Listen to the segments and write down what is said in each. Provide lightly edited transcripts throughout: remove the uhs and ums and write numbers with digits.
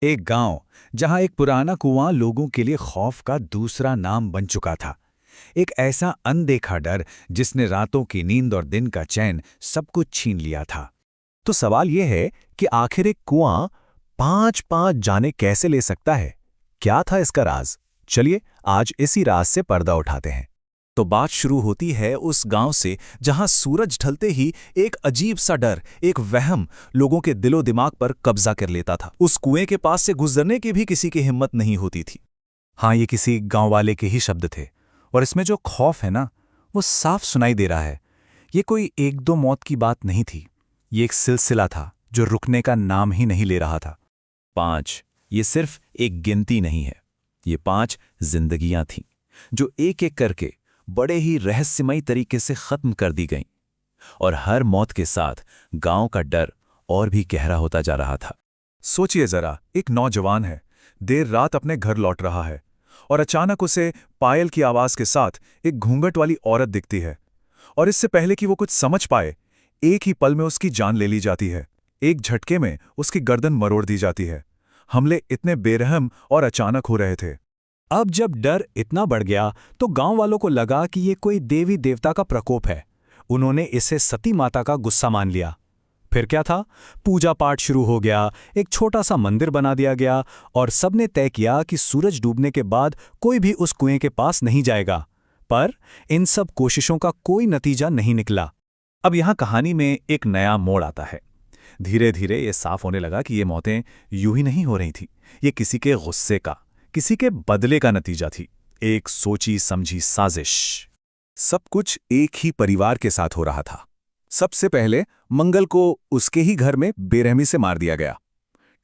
एक गांव जहां एक पुराना कुआं लोगों के लिए खौफ का दूसरा नाम बन चुका था। एक ऐसा अनदेखा डर जिसने रातों की नींद और दिन का चैन सब कुछ छीन लिया था। तो सवाल यह है कि आखिर एक कुआं पांच पांच जाने कैसे ले सकता है? क्या था इसका राज? चलिए आज इसी राज से पर्दा उठाते हैं। तो बात शुरू होती है उस गांव से जहां सूरज ढलते ही एक अजीब सा डर, एक वहम लोगों के दिलो दिमाग पर कब्जा कर लेता था। उस कुएं के पास से गुजरने की भी किसी की हिम्मत नहीं होती थी। हाँ, ये किसी गांव वाले के ही शब्द थे, और इसमें जो खौफ है ना, वो साफ सुनाई दे रहा है। ये कोई एक दो मौत की बात नहीं थी, ये एक सिलसिला था जो रुकने का नाम ही नहीं ले रहा था। 5, ये सिर्फ एक गिनती नहीं है, ये 5 जिंदगियां थीं जो एक एक करके बड़े ही रहस्यमयी तरीके से खत्म कर दी गईं। और हर मौत के साथ गांव का डर और भी गहरा होता जा रहा था। सोचिए जरा, एक नौजवान है, देर रात अपने घर लौट रहा है और अचानक उसे पायल की आवाज के साथ एक घूंघट वाली औरत दिखती है। और इससे पहले कि वो कुछ समझ पाए, एक ही पल में उसकी जान ले ली जाती है। एक झटके में उसकी गर्दन मरोड़ दी जाती है। हमले इतने बेरहम और अचानक हो रहे थे। अब जब डर इतना बढ़ गया तो गांव वालों को लगा कि ये कोई देवी देवता का प्रकोप है। उन्होंने इसे सती माता का गुस्सा मान लिया। फिर क्या था, पूजा पाठ शुरू हो गया, एक छोटा सा मंदिर बना दिया गया और सबने तय किया कि सूरज डूबने के बाद कोई भी उस कुएं के पास नहीं जाएगा। पर इन सब कोशिशों का कोई नतीजा नहीं निकला। अब यहां कहानी में एक नया मोड़ आता है। धीरे धीरे ये साफ होने लगा कि ये मौतें यूं ही नहीं हो रही थी, ये किसी के गुस्से का, किसी के बदले का नतीजा थी, एक सोची समझी साजिश। सब कुछ एक ही परिवार के साथ हो रहा था। सबसे पहले मंगल को उसके ही घर में बेरहमी से मार दिया गया।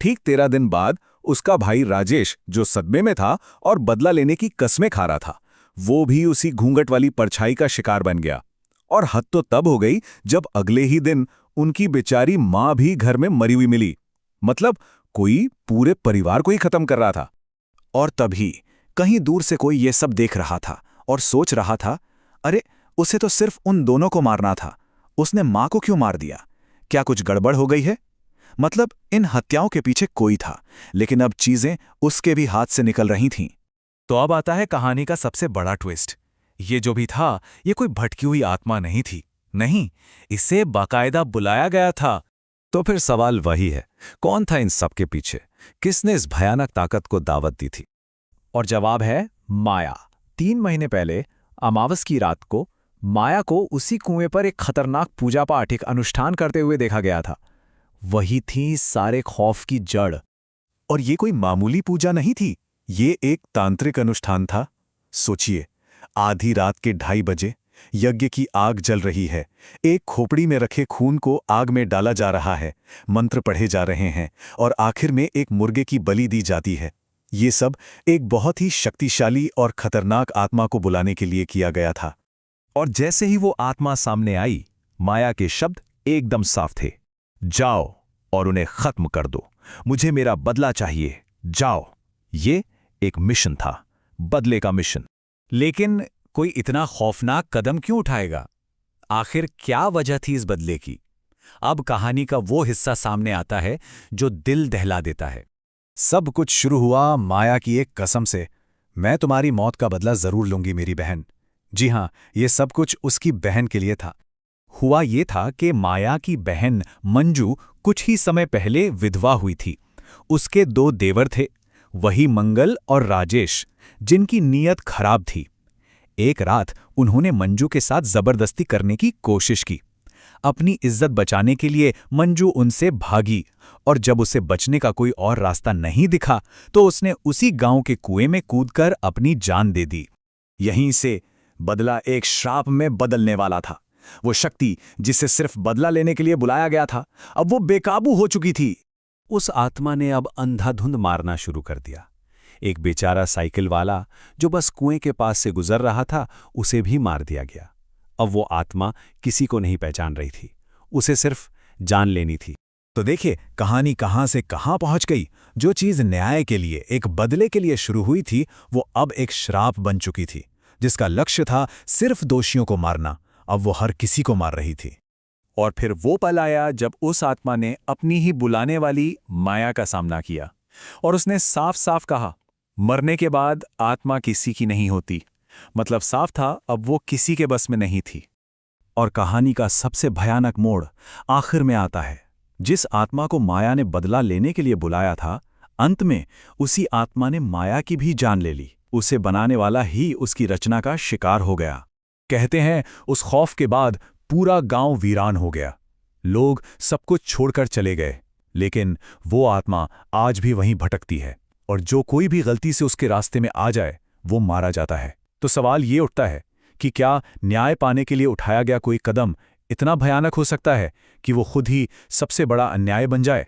ठीक 13 दिन बाद उसका भाई राजेश, जो सदमे में था और बदला लेने की कस्में खा रहा था, वो भी उसी घूंघट वाली परछाई का शिकार बन गया। और हद तो तब हो गई जब अगले ही दिन उनकी बेचारी मां भी घर में मरी हुई मिली। मतलब कोई पूरे परिवार को ही खत्म कर रहा था। और तभी कहीं दूर से कोई ये सब देख रहा था और सोच रहा था, अरे उसे तो सिर्फ उन दोनों को मारना था, उसने मां को क्यों मार दिया? क्या कुछ गड़बड़ हो गई है? मतलब इन हत्याओं के पीछे कोई था, लेकिन अब चीजें उसके भी हाथ से निकल रही थीं। तो अब आता है कहानी का सबसे बड़ा ट्विस्ट। ये जो भी था, ये कोई भटकी हुई आत्मा नहीं थी। नहीं, इसे बाकायदा बुलाया गया था। तो फिर सवाल वही है, कौन था इन सब के पीछे? किसने इस भयानक ताकत को दावत दी थी? और जवाब है माया। 3 महीने पहले अमावस की रात को माया को उसी कुएं पर एक खतरनाक पूजा पाठ, एक अनुष्ठान करते हुए देखा गया था। वही थी सारे खौफ की जड़। और ये कोई मामूली पूजा नहीं थी, ये एक तांत्रिक अनुष्ठान था। सोचिए, आधी रात के 2:30 बजे यज्ञ की आग जल रही है, एक खोपड़ी में रखे खून को आग में डाला जा रहा है, मंत्र पढ़े जा रहे हैं और आखिर में एक मुर्गे की बलि दी जाती है। ये सब एक बहुत ही शक्तिशाली और खतरनाक आत्मा को बुलाने के लिए किया गया था। और जैसे ही वो आत्मा सामने आई, माया के शब्द एकदम साफ थे, जाओ और उन्हें खत्म कर दो, मुझे मेरा बदला चाहिए, जाओ। ये एक मिशन था, बदले का मिशन। लेकिन कोई इतना खौफनाक कदम क्यों उठाएगा? आखिर क्या वजह थी इस बदले की? अब कहानी का वो हिस्सा सामने आता है जो दिल दहला देता है। सब कुछ शुरू हुआ माया की एक कसम से, मैं तुम्हारी मौत का बदला जरूर लूंगी मेरी बहन। जी हां, ये सब कुछ उसकी बहन के लिए था। हुआ ये था कि माया की बहन मंजू कुछ ही समय पहले विधवा हुई थी। उसके 2 देवर थे, वही मंगल और राजेश, जिनकी नीयत खराब थी। एक रात उन्होंने मंजू के साथ जबरदस्ती करने की कोशिश की। अपनी इज्जत बचाने के लिए मंजू उनसे भागी और जब उसे बचने का कोई और रास्ता नहीं दिखा तो उसने उसी गांव के कुएं में कूदकर अपनी जान दे दी। यहीं से बदला एक श्राप में बदलने वाला था। वो शक्ति जिसे सिर्फ बदला लेने के लिए बुलाया गया था, अब वो बेकाबू हो चुकी थी। उस आत्मा ने अब अंधाधुंध मारना शुरू कर दिया। एक बेचारा साइकिल वाला जो बस कुएं के पास से गुजर रहा था, उसे भी मार दिया गया। अब वो आत्मा किसी को नहीं पहचान रही थी, उसे सिर्फ जान लेनी थी। तो देखिए कहानी कहां से कहां पहुंच गई। जो चीज न्याय के लिए, एक बदले के लिए शुरू हुई थी, वो अब एक श्राप बन चुकी थी। जिसका लक्ष्य था सिर्फ दोषियों को मारना, अब वो हर किसी को मार रही थी। और फिर वो पल आया जब उस आत्मा ने अपनी ही बुलाने वाली माया का सामना किया। और उसने साफ साफ कहा, मरने के बाद आत्मा किसी की नहीं होती। मतलब साफ था, अब वो किसी के बस में नहीं थी। और कहानी का सबसे भयानक मोड़ आखिर में आता है। जिस आत्मा को माया ने बदला लेने के लिए बुलाया था, अंत में उसी आत्मा ने माया की भी जान ले ली। उसे बनाने वाला ही उसकी रचना का शिकार हो गया। कहते हैं उस खौफ के बाद पूरा गांव वीरान हो गया। लोग सब कुछ छोड़कर चले गए, लेकिन वो आत्मा आज भी वहीं भटकती है, और जो कोई भी गलती से उसके रास्ते में आ जाए वो मारा जाता है। तो सवाल ये उठता है कि क्या न्याय पाने के लिए उठाया गया कोई कदम इतना भयानक हो सकता है कि वो खुद ही सबसे बड़ा अन्याय बन जाए?